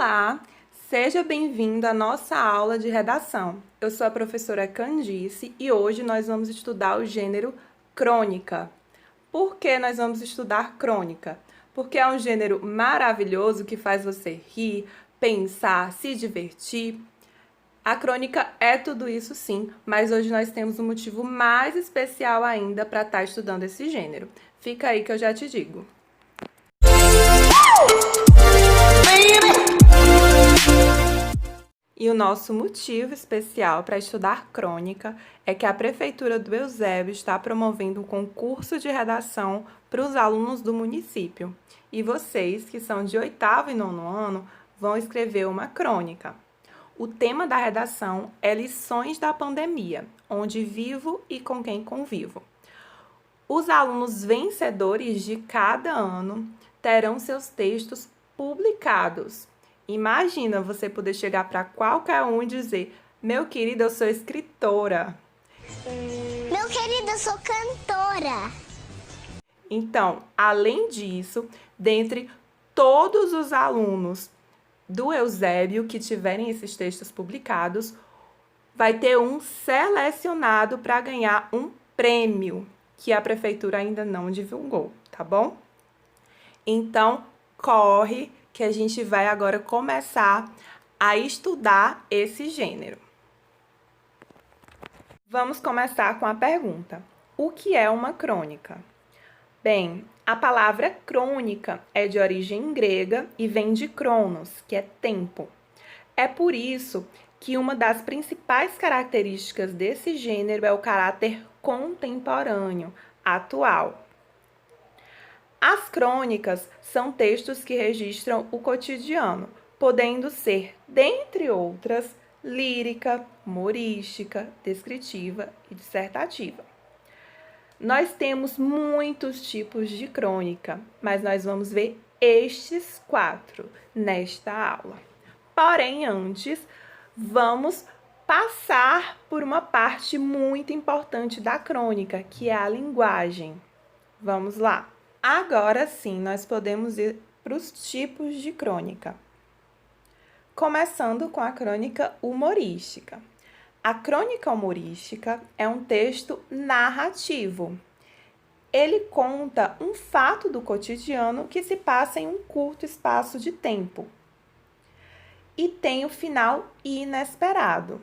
Olá, seja bem-vindo à nossa aula de redação. Eu sou a professora Candice e hoje nós vamos estudar o gênero crônica. Por que nós vamos estudar crônica? Porque é um gênero maravilhoso que faz você rir, pensar, se divertir. A crônica é tudo isso sim, mas hoje nós temos um motivo mais especial ainda para estar estudando esse gênero. Fica aí que eu já te digo. E o nosso motivo especial para estudar crônica é que a Prefeitura do Eusébio está promovendo um concurso de redação para os alunos do município. E vocês, que são de 8º e 9º ano, vão escrever uma crônica. O tema da redação é Lições da Pandemia, onde vivo e com quem convivo. Os alunos vencedores de cada ano terão seus textos publicados. Imagina você poder chegar para qualquer um e dizer: meu querido, eu sou escritora. Meu querido, eu sou cantora. Então, além disso, dentre todos os alunos do Eusébio que tiverem esses textos publicados, vai ter um selecionado para ganhar um prêmio que a prefeitura ainda não divulgou, tá bom? Então, corre que a gente vai agora começar a estudar esse gênero. Vamos começar com a pergunta: o que é uma crônica? Bem, a palavra crônica é de origem grega e vem de cronos, que é tempo. É por isso que uma das principais características desse gênero é o caráter contemporâneo, atual. As crônicas são textos que registram o cotidiano, podendo ser, dentre outras, lírica, humorística, descritiva e dissertativa. Nós temos muitos tipos de crônica, mas nós vamos ver estes 4 nesta aula. Porém, antes, vamos passar por uma parte muito importante da crônica, que é a linguagem. Vamos lá! Agora sim, nós podemos ir para os tipos de crônica. Começando com a crônica humorística. A crônica humorística é um texto narrativo. Ele conta um fato do cotidiano que se passa em um curto espaço de tempo. E tem o final inesperado.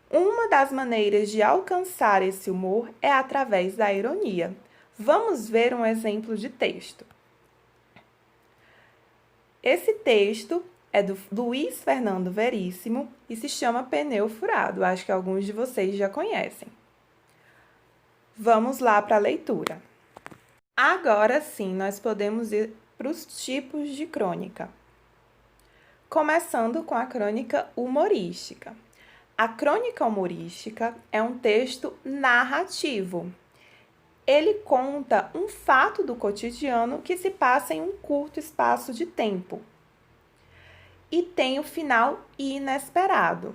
Uma das maneiras de alcançar esse humor é através da ironia. Vamos ver um exemplo de texto. Esse texto é do Luiz Fernando Veríssimo e se chama Pneu Furado. Acho que alguns de vocês já conhecem. Vamos lá para a leitura. Agora sim, nós podemos ir para os tipos de crônica. Começando com a crônica humorística. A crônica humorística é um texto narrativo. Ele conta um fato do cotidiano que se passa em um curto espaço de tempo. E tem o final inesperado.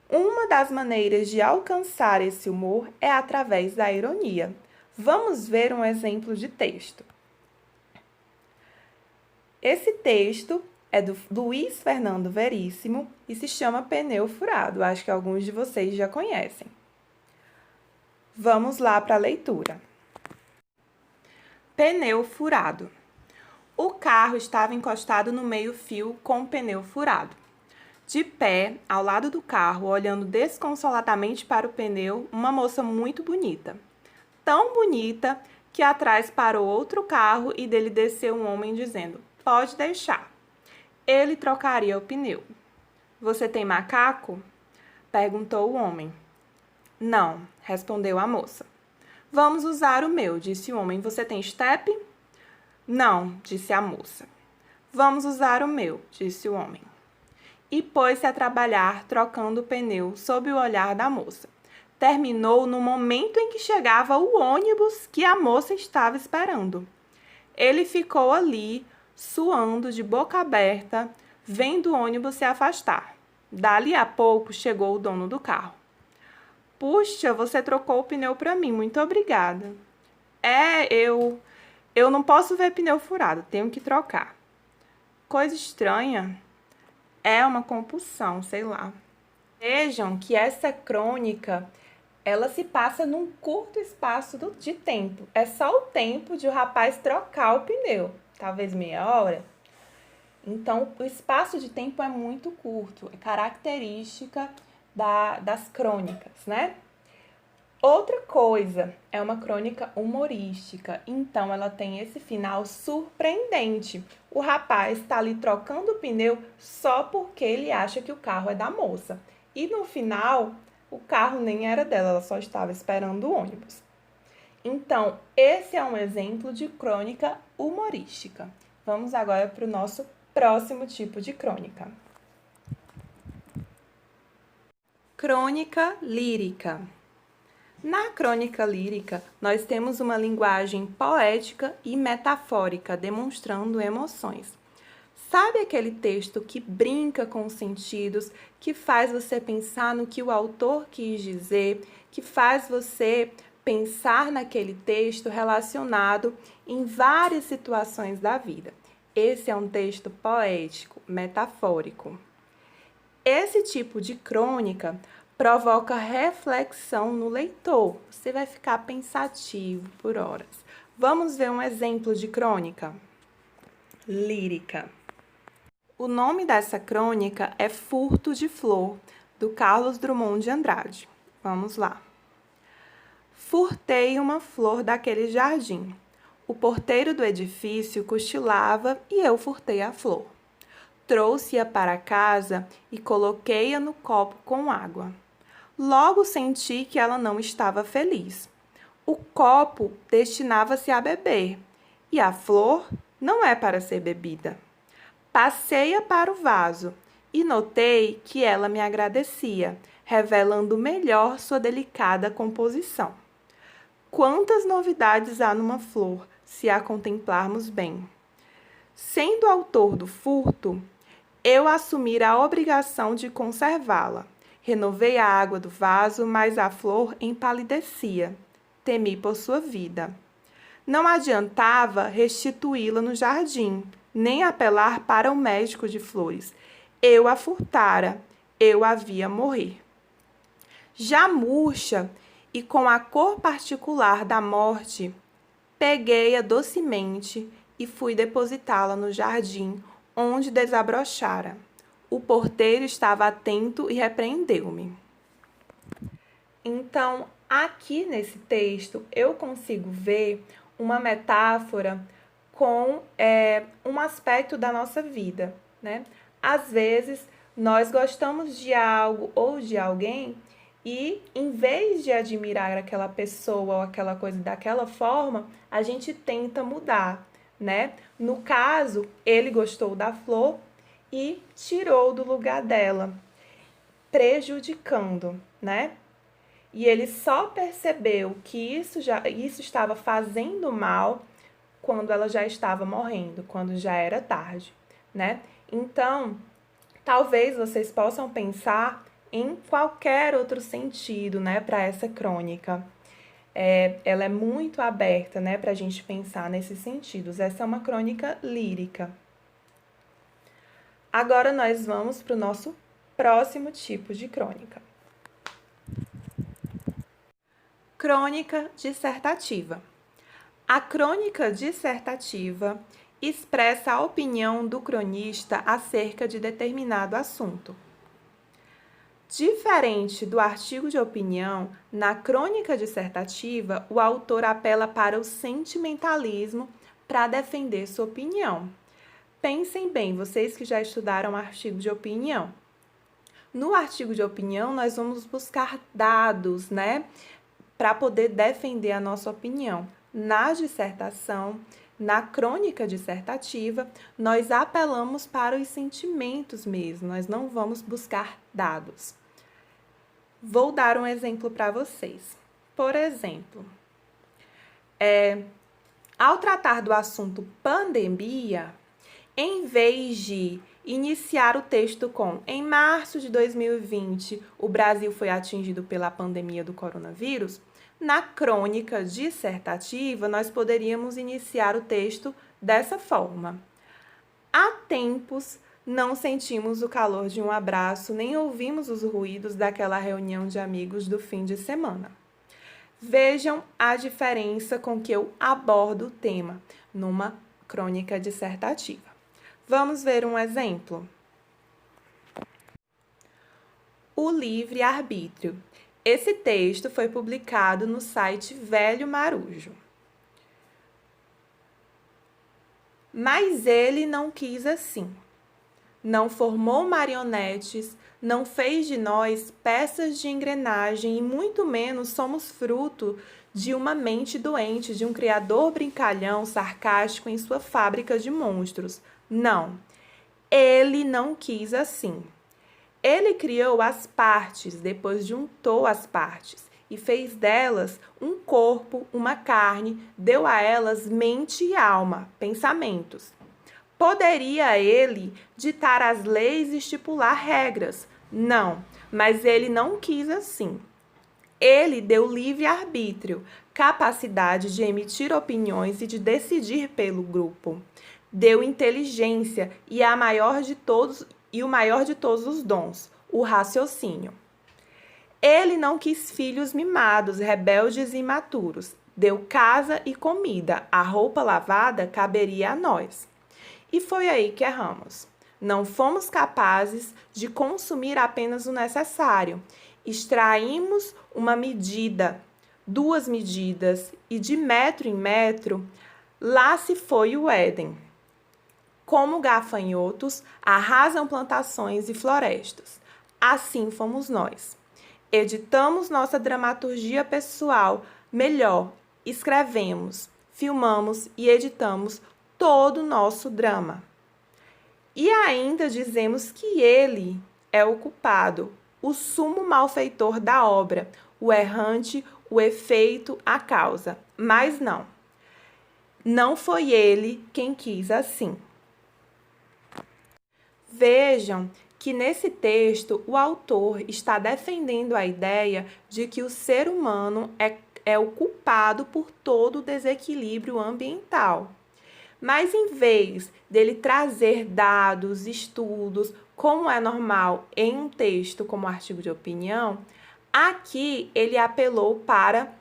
Uma das maneiras de alcançar esse humor é através da ironia. Vamos ver um exemplo de texto. Esse texto é do Luiz Fernando Veríssimo e se chama Pneu Furado. Acho que alguns de vocês já conhecem. Vamos lá para a leitura. Pneu furado. O carro estava encostado no meio-fio com o pneu furado. De pé, ao lado do carro, olhando desconsoladamente para o pneu, uma moça muito bonita. Tão bonita que atrás parou outro carro e dele desceu um homem dizendo: pode deixar. Ele trocaria o pneu. Você tem macaco? Perguntou o homem. Não, respondeu a moça. Vamos usar o meu, disse o homem. Você tem estepe? Não, disse a moça. Vamos usar o meu, disse o homem. E pôs-se a trabalhar, trocando o pneu, sob o olhar da moça. Terminou no momento em que chegava o ônibus que a moça estava esperando. Ele ficou ali, suando de boca aberta, vendo o ônibus se afastar. Dali a pouco chegou o dono do carro. Puxa, você trocou o pneu para mim, muito obrigada. Eu não posso ver pneu furado, tenho que trocar. Coisa estranha é uma compulsão, sei lá. Vejam que essa crônica, ela se passa num curto espaço de tempo. É só o tempo de o rapaz trocar o pneu, talvez meia hora. Então, o espaço de tempo é muito curto, é característica das crônicas, né? Outra coisa, é uma crônica humorística, então ela tem esse final surpreendente. O rapaz está ali trocando o pneu só porque ele acha que o carro é da moça. E no final, o carro nem era dela, ela só estava esperando o ônibus. Então, esse é um exemplo de crônica humorística. Vamos agora para o nosso próximo tipo de crônica. Crônica lírica. Na crônica lírica, nós temos uma linguagem poética e metafórica, demonstrando emoções. Sabe aquele texto que brinca com os sentidos, que faz você pensar no que o autor quis dizer, que faz você pensar naquele texto relacionado em várias situações da vida? Esse é um texto poético, metafórico. Esse tipo de crônica provoca reflexão no leitor. Você vai ficar pensativo por horas. Vamos ver um exemplo de crônica lírica. O nome dessa crônica é Furto de Flor, do Carlos Drummond de Andrade. Vamos lá. Furtei uma flor daquele jardim. O porteiro do edifício cochilava e eu furtei a flor. Trouxe-a para casa e coloquei-a no copo com água. Logo senti que ela não estava feliz. O copo destinava-se a beber e a flor não é para ser bebida. Passei-a para o vaso e notei que ela me agradecia, revelando melhor sua delicada composição. Quantas novidades há numa flor, se a contemplarmos bem. Sendo autor do furto, eu assumi a obrigação de conservá-la. Renovei a água do vaso, mas a flor empalidecia. Temi por sua vida. Não adiantava restituí-la no jardim, nem apelar para o médico de flores. Eu a furtara, eu a via morrer. Já murcha e com a cor particular da morte, peguei-a docemente e fui depositá-la no jardim, onde desabrochara. O porteiro estava atento e repreendeu-me. Então, aqui nesse texto, eu consigo ver uma metáfora com um aspecto da nossa vida, né? Às vezes, nós gostamos de algo ou de alguém e, em vez de admirar aquela pessoa ou aquela coisa daquela forma, a gente tenta mudar, né? No caso, ele gostou da flor e tirou do lugar dela, prejudicando, né? E ele só percebeu que isso estava fazendo mal quando ela já estava morrendo, quando já era tarde, né? Então, talvez vocês possam pensar em qualquer outro sentido, né, para essa crônica. Ela é muito aberta, né, para a gente pensar nesses sentidos. Essa é uma crônica lírica. Agora nós vamos para o nosso próximo tipo de crônica. Crônica dissertativa. A crônica dissertativa expressa a opinião do cronista acerca de determinado assunto. Diferente do artigo de opinião, na crônica dissertativa, o autor apela para o sentimentalismo para defender sua opinião. Pensem bem, vocês que já estudaram artigo de opinião. No artigo de opinião, nós vamos buscar dados, né, para poder defender a nossa opinião. Na dissertação, na crônica dissertativa, nós apelamos para os sentimentos mesmo, nós não vamos buscar dados. Vou dar um exemplo para vocês. Por exemplo, ao tratar do assunto pandemia, em vez de iniciar o texto com em março de 2020, o Brasil foi atingido pela pandemia do coronavírus, na crônica dissertativa, nós poderíamos iniciar o texto dessa forma. Há tempos não sentimos o calor de um abraço, nem ouvimos os ruídos daquela reunião de amigos do fim de semana. Vejam a diferença com que eu abordo o tema numa crônica dissertativa. Vamos ver um exemplo. O livre-arbítrio. Esse texto foi publicado no site Velho Marujo. Mas ele não quis assim. Não formou marionetes, não fez de nós peças de engrenagem e muito menos somos fruto de uma mente doente, de um criador brincalhão sarcástico em sua fábrica de monstros. Não, ele não quis assim. Ele criou as partes, depois juntou as partes e fez delas um corpo, uma carne, deu a elas mente e alma, pensamentos. Poderia ele ditar as leis e estipular regras? Não, mas ele não quis assim. Ele deu livre-arbítrio, capacidade de emitir opiniões e de decidir pelo grupo. Deu inteligência e o maior de todos os dons, o raciocínio. Ele não quis filhos mimados, rebeldes e imaturos. Deu casa e comida, a roupa lavada caberia a nós. E foi aí que erramos. Não fomos capazes de consumir apenas o necessário. Extraímos uma medida, 2 medidas, e de metro em metro, lá se foi o Éden. Como gafanhotos, arrasam plantações e florestas. Assim fomos nós. Editamos nossa dramaturgia pessoal melhor, escrevemos, filmamos e editamos todo o nosso drama. E ainda dizemos que ele é o culpado, o sumo malfeitor da obra, o errante, o efeito, a causa. Mas não. Não foi ele quem quis assim. Vejam que nesse texto o autor está defendendo a ideia de que o ser humano é o culpado por todo o desequilíbrio ambiental. Mas em vez dele trazer dados, estudos, como é normal em um texto como artigo de opinião, aqui ele apelou para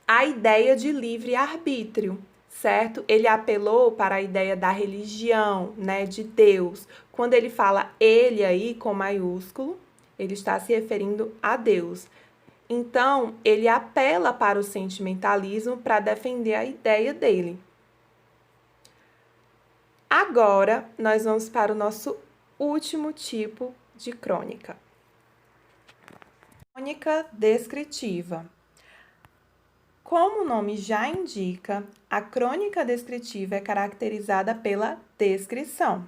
a ideia de livre-arbítrio, certo? Ele apelou para a ideia da religião, né, de Deus. Quando ele fala ele aí com maiúsculo, ele está se referindo a Deus. Então, ele apela para o sentimentalismo para defender a ideia dele. Agora, nós vamos para o nosso último tipo de crônica. Crônica descritiva. Como o nome já indica, a crônica descritiva é caracterizada pela descrição.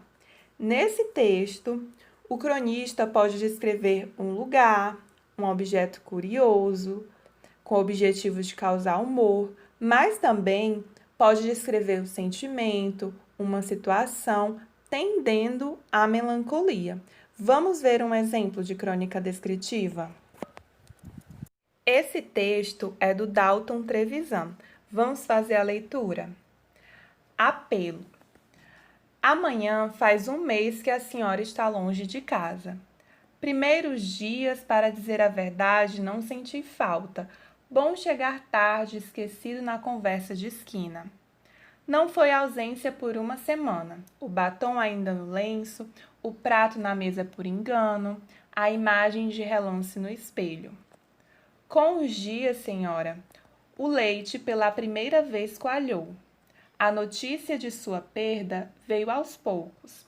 Nesse texto, o cronista pode descrever um lugar, um objeto curioso, com o objetivo de causar humor, mas também pode descrever o sentimento, uma situação, tendendo à melancolia. Vamos ver um exemplo de crônica descritiva? Esse texto é do Dalton Trevisan. Vamos fazer a leitura? Apelo. Amanhã faz 1 mês que a senhora está longe de casa. Primeiros dias, para dizer a verdade, não senti falta. Bom chegar tarde, esquecido na conversa de esquina. Não foi ausência por 1 semana. O batom ainda no lenço, o prato na mesa por engano, a imagem de relance no espelho. Com os dias, senhora, o leite pela primeira vez coalhou. A notícia de sua perda veio aos poucos.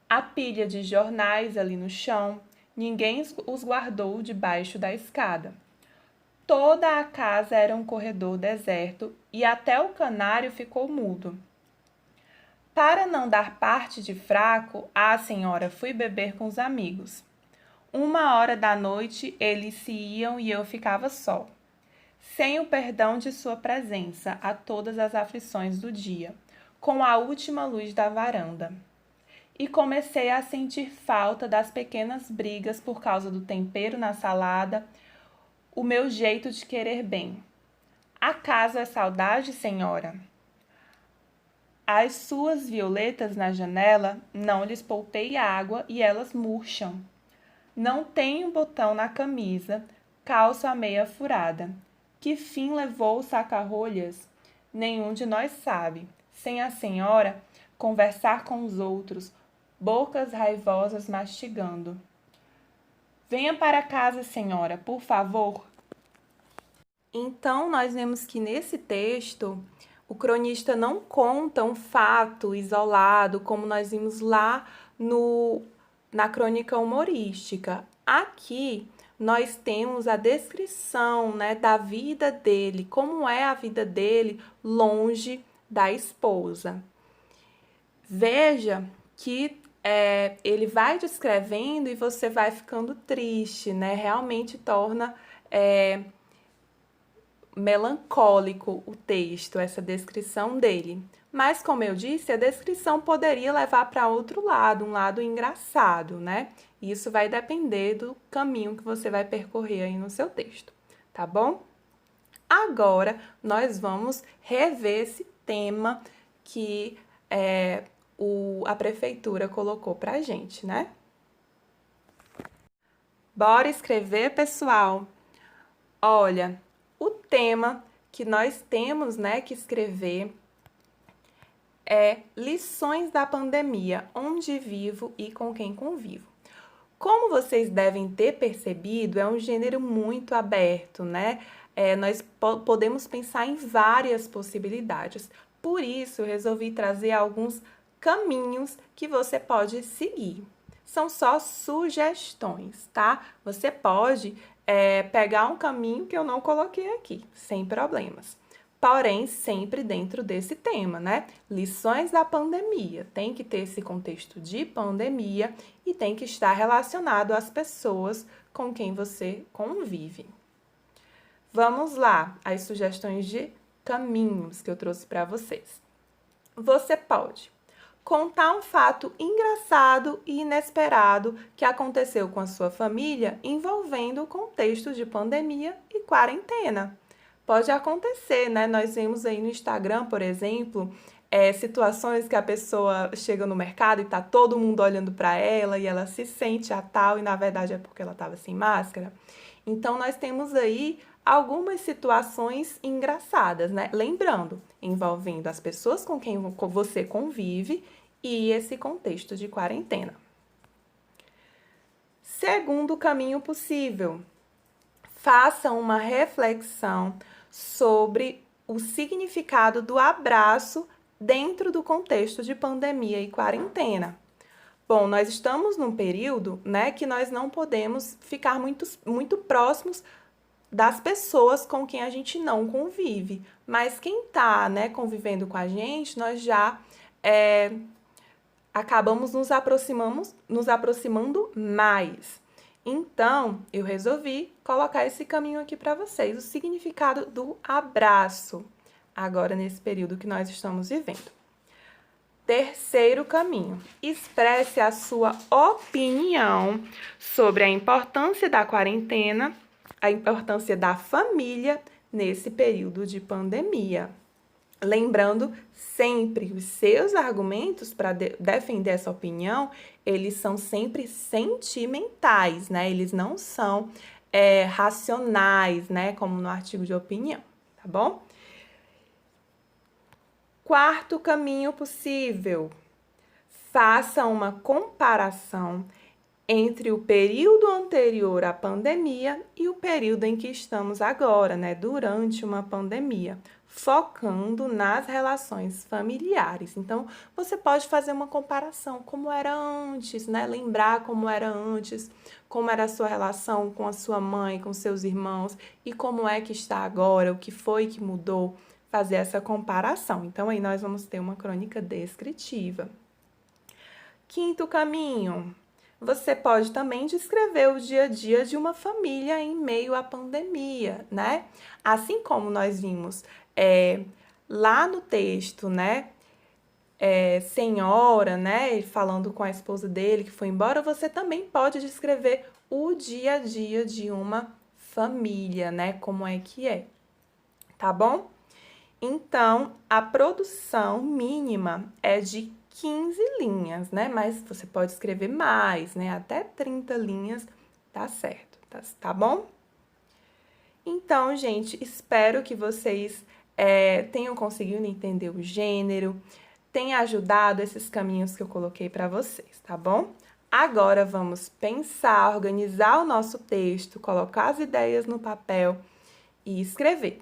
A pilha de jornais ali no chão, ninguém os guardou debaixo da escada. Toda a casa era um corredor deserto e até o canário ficou mudo. Para não dar parte de fraco, senhora, fui beber com os amigos. 1h da noite eles se iam e eu ficava só, sem o perdão de sua presença a todas as aflições do dia, com a última luz da varanda. E comecei a sentir falta das pequenas brigas por causa do tempero na salada, o meu jeito de querer bem. Acaso é saudade, senhora? As suas violetas na janela, não lhes poupei água e elas murcham. Não tenho botão na camisa, calço a meia furada. Que fim levou o saca-rolhas? Nenhum de nós sabe. Sem a senhora, conversar com os outros, bocas raivosas mastigando. Venha para casa, senhora, por favor. Então, nós vemos que nesse texto, o cronista não conta um fato isolado, como nós vimos lá na crônica humorística. Aqui, nós temos a descrição, né, da vida dele, como é a vida dele longe da esposa. Veja que ele vai descrevendo e você vai ficando triste, né? Realmente torna melancólico o texto, essa descrição dele. Mas, como eu disse, a descrição poderia levar para outro lado, um lado engraçado, né? Isso vai depender do caminho que você vai percorrer aí no seu texto, tá bom? Agora, nós vamos rever esse tema que a prefeitura colocou pra gente, né? Bora escrever, pessoal? Olha, o tema que nós temos, né, que escrever é lições da pandemia, onde vivo e com quem convivo. Como vocês devem ter percebido, é um gênero muito aberto, né? Nós podemos pensar em várias possibilidades. Por isso, eu resolvi trazer alguns caminhos que você pode seguir. São só sugestões, tá? Você pode pegar um caminho que eu não coloquei aqui, sem problemas. Porém, sempre dentro desse tema, né? Lições da pandemia. Tem que ter esse contexto de pandemia e tem que estar relacionado às pessoas com quem você convive. Vamos lá, as sugestões de caminhos que eu trouxe para vocês. Você pode contar um fato engraçado e inesperado que aconteceu com a sua família envolvendo o contexto de pandemia e quarentena. Pode acontecer, né? Nós vemos aí no Instagram, por exemplo, situações que a pessoa chega no mercado e tá todo mundo olhando para ela e ela se sente a tal e na verdade é porque ela estava sem máscara. Então, nós temos aí algumas situações engraçadas, né? Lembrando, envolvendo as pessoas com quem você convive e esse contexto de quarentena. Segundo caminho possível, faça uma reflexão sobre o significado do abraço dentro do contexto de pandemia e quarentena. Bom, nós estamos num período, né, que nós não podemos ficar muito próximos das pessoas com quem a gente não convive. Mas quem está, né, convivendo com a gente, nós já acabamos nos aproximando mais. Então, eu resolvi colocar esse caminho aqui para vocês, o significado do abraço, agora nesse período que nós estamos vivendo. Terceiro caminho, expresse a sua opinião sobre a importância da quarentena, a importância da família nesse período de pandemia. Lembrando sempre, os seus argumentos para defender essa opinião, eles são sempre sentimentais, né? Eles não são racionais, né? Como no artigo de opinião, tá bom? Quarto caminho possível, faça uma comparação entre o período anterior à pandemia e o período em que estamos agora, né? Durante uma pandemia, focando nas relações familiares. Então, você pode fazer uma comparação, como era antes, né? Lembrar como era antes, como era a sua relação com a sua mãe, com seus irmãos, e como é que está agora, o que foi que mudou, fazer essa comparação. Então, aí nós vamos ter uma crônica descritiva. Quinto caminho, você pode também descrever o dia a dia de uma família em meio à pandemia, né? Assim como nós vimos lá no texto, né? Senhora, né? Falando com a esposa dele que foi embora, você também pode descrever o dia a dia de uma família, né? Como é que é, tá bom? Então, a produção mínima é de 15 linhas, né? Mas você pode escrever mais, né? Até 30 linhas tá certo, tá bom? Então, gente, espero que vocês tenham conseguido entender o gênero, tenha ajudado esses caminhos que eu coloquei para vocês, tá bom? Agora vamos pensar, organizar o nosso texto, colocar as ideias no papel e escrever,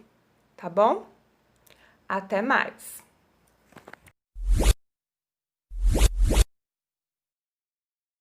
tá bom? Até mais!